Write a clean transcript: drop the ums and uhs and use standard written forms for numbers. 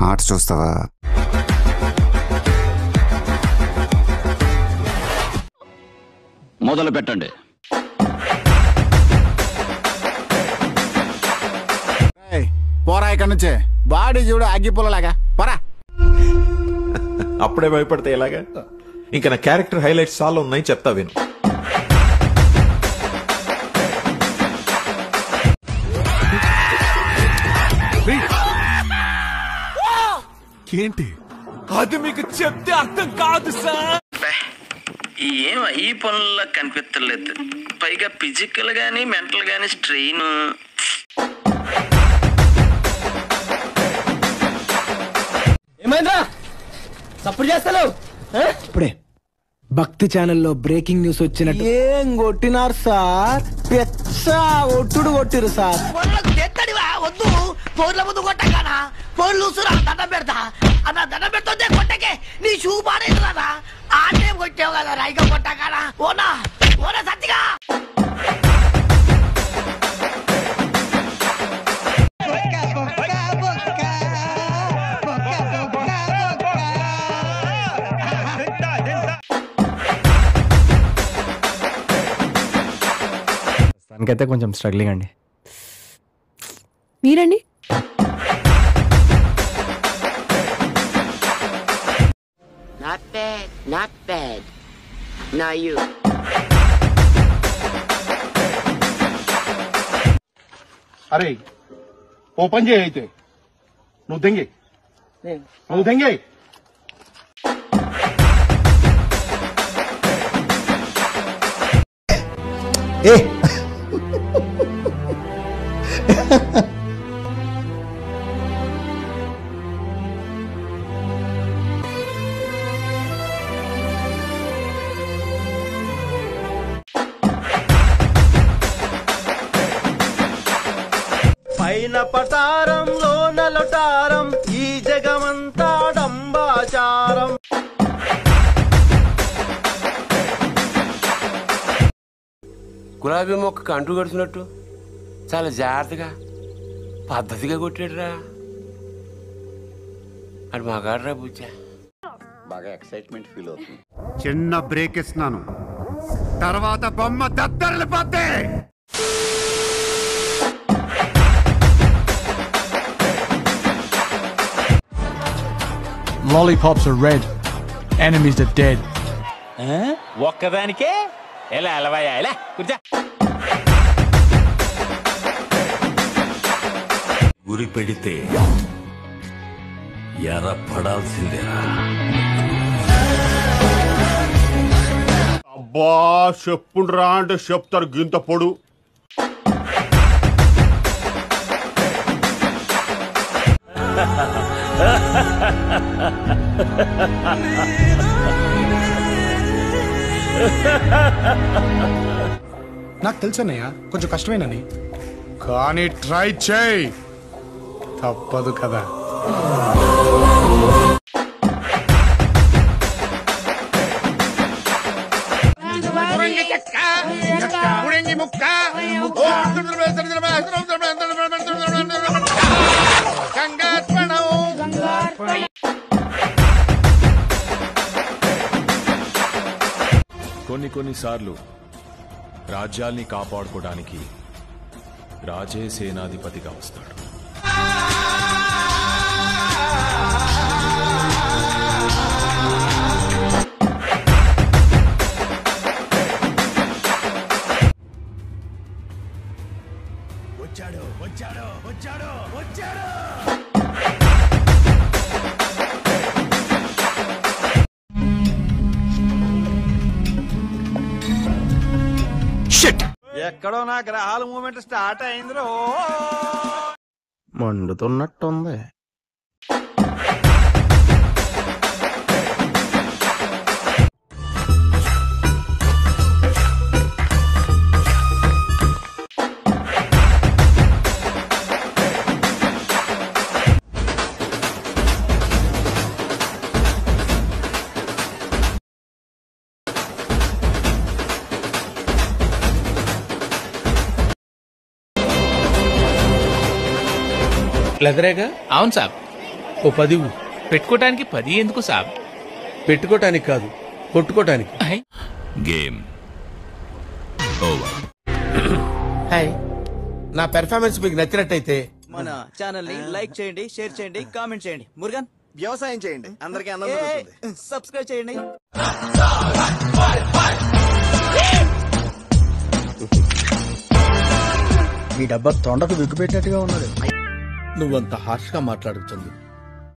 Hearts చూస్తావా? మొదలు పెట్టండి. పోరా ఇక్కడ నుంచే. బాడీ చూడు అగ్గిపుల్లలాగా. పోరా. అప్పుడే భయపడితే ఎలాగా? ఇంకా నా క్యారెక్టర్ హైలైట్స్ చాలా ఉన్నాయి, చెప్తా విను. ఏంటి అది మీకు చెప్తే అర్థం కాదు సార్. ఏం ఈ పనుల్లో కనిపించలేదు. పైగా ఫిజికల్ గానీ మెంటల్ గానీ స్ట్రెయిన్. ఏమైందా సపోర్ట్ చేస్తాను? ఇప్పుడే భక్తి ఛానల్లో బ్రేకింగ్ న్యూస్ వచ్చినట్టు. ఏం కొట్టినారు సార్? పెచ్చ ఒట్టుడు కొట్టిరు సార్. వద్దు ఫోన్ల ముందు కొట్టగానా? ఫోన్ లూసురా, దండం పెడతా అన్న. దండం పెడుతుందే కొట్టకే. నీ షూ పాడేది రాదా? ఆటే కొట్టావు కదా రైగా కొట్టగానా? ఓనా ఓనా సత్తిగా. దానికైతే కొంచెం స్ట్రగ్లింగ్ అండి. మీరండి? Not bad, not bad. Now you. అరే ఓపెన్ చేయి అయితే. నువ్వు దెంగే, నువ్వు దెంగే. పైన పటారంలో నలటారం, ఈ జగమంతా డంబాచారం. గులాబీ మొక్కకు అంటు కడుతున్నట్టు చాలా జాగ్రత్తగా పద్ధతిగా కొట్టాడురా. అది మగాడ్రా బుజ్జా. బాగా ఎక్సైట్మెంట్ ఫీల్ అవుతుంది. చిన్న బ్రేక్ ఇస్తున్నాను, తర్వాత బొమ్మ దద్దరిల్లిపోతే. Lollipops are red, enemies are dead. ఒక్కదానికే ఎలా అలవాయా? ఎలా కూర్చో. గురి పెడితే ఎర్ర పడాల్సిందేరా. అబ్బా చెప్పుండ్రా అంటే చెప్తారు గింత పొడు. నాకు తెలుసన్నయ్య కొంచెం కష్టమేనని, కానీ ట్రై చేయి, తప్పదు కదా. కొన్నిసార్లు రాజ్యాల్ని కాపాడుకోవడానికి రాజే సేనాధిపతిగా వస్తాడు. వచ్చాడు వచ్చాడు వచ్చాడు వచ్చాడు. ఎక్కడో నా గ్రహాల మూమెంట్ స్టార్ట్ అయిందిరో. మండుతున్నట్టుంది. లెదరేగా? అవును సార్. ఓ 10 పెట్టుకోవటానికి 10 ఎందుకు సాబ్? పెట్టుకోటానికి కాదు, కొట్టుకోటానికి. Game over. హాయ్, నా పెర్ఫార్మెన్స్ మీకు నచ్చినట్టయితే మన ఛానల్ ని లైక్ చేయండి, షేర్ చేయండి, కామెంట్ చేయండి. మురుగన్ వ్యవసాయం చేయండి, అందరికీ అన్నం దొరుకుతుంది. సబ్స్క్రైబ్ చేయండి. ఈ డబ్బా తొండకు విగ్గు పెట్టినట్టుగా ఉన్నది. నువ్వంత హార్ష్ గా మాట్లాడుతుంది